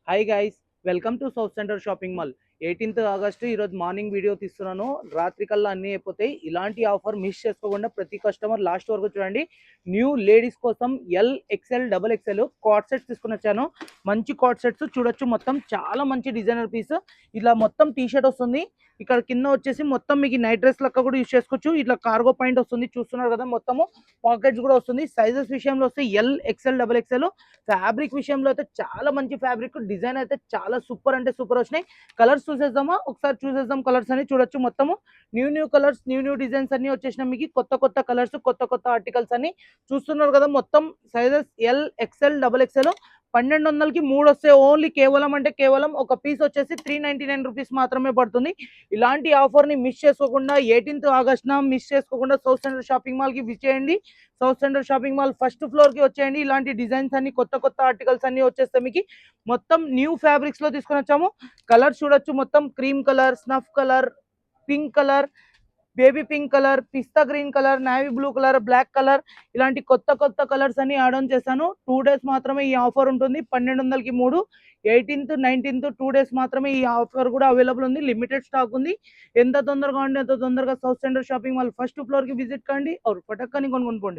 Hi guys, welcome to south centre shopping mall. 18th August ఈరోజు morning video తీస్తున్నాను. రాత్రి కల్లా అన్నీ అయిపోతాయి. ఇలాంటి ఆఫర్ మిస్ చేసుకోకుండా ప్రతి కస్టమర్ లాస్ట్ వరకు చూడండి. న్యూ లేడీస్ కోసం XL, XXL కార్డ్ సెట్స్ తీసుకుని వచ్చాను. మంచి కార్డ్ సెట్స్ చూడొచ్చు. మొత్తం చాలా మంచి డిజైనర్ పీస్. ఇలా మొత్తం టీ షర్ట్ వస్తుంది. ఇక్కడ కింద వచ్చేసి మొత్తం మీకు నైట్ డ్రెస్ లెక్క కూడా యూజ్ చేసుకోవచ్చు. ఇట్లా కార్గో పాయింట్ వస్తుంది, చూస్తున్నారు కదా. మొత్తము పాకెట్స్ కూడా వస్తుంది. సైజెస్ విషయంలో వస్తే XL, ఫ్యాబ్రిక్ విషయంలో అయితే చాలా మంచి ఫ్యాబ్రిక్. డిజైన్ అయితే చాలా సూపర్ అంటే సూపర్ వచ్చినాయి. కలర్స్ చూసేద్దామా, ఒకసారి చూసేద్దాం. కలర్స్ అని చూడొచ్చు. మొత్తము న్యూ కలర్స్, న్యూ డిజైన్స్ అన్ని వచ్చేసినాయి. మీకు కొత్త కలర్స్, కొత్త ఆర్టికల్స్ అన్ని చూస్తున్నారు కదా. మొత్తం సైజెస్ XL, XXL 1200కి 3 వస్తాయి. ఓన్లీ కేవలం అంటే కేవలం ఒక పీస్ వచ్చేసి 399 రూపీస్ మాత్రమే పడుతుంది. ఇలాంటి ఆఫర్ ని మిస్ చేసుకోకుండా 18th ఆగస్టున మిస్ చేసుకోకుండా సౌత్ సెంటర్ షాపింగ్ మాల్ కి విజిట్ చేయండి. South centre shopping mall first floor కి వచ్చేయండి. ఇలాంటి డిజైన్స్ అన్ని కొత్త ఆర్టికల్స్ అన్ని వచ్చేస్తాయి. మీకు మొత్తం న్యూ ఫ్యాబ్రిక్స్ లో తీసుకొని వచ్చాము. కలర్ చూడొచ్చు. మొత్తం cream colour, snuff colour, pink colour, baby pink colour, pista green colour, navy blue colour, black colour, ఇలాంటి కొత్త కలర్స్ అన్ని యాడ్ ఆన్ చేశాను. 2 డేస్ మాత్రమే ఈ ఆఫర్ ఉంటుంది. 1200కి 3. 18th, 19th 2 డేస్ మాత్రమే ఈ ఆఫర్ కూడా అవైలబుల్ ఉంది. లిమిటెడ్ స్టాక్ ఉంది. ఎంత తొందరగా ఉంటే అంత తొందరగా south centre shopping mall first floor కి విజిట్ కండి. పటక్కని కొనుక్కోండి.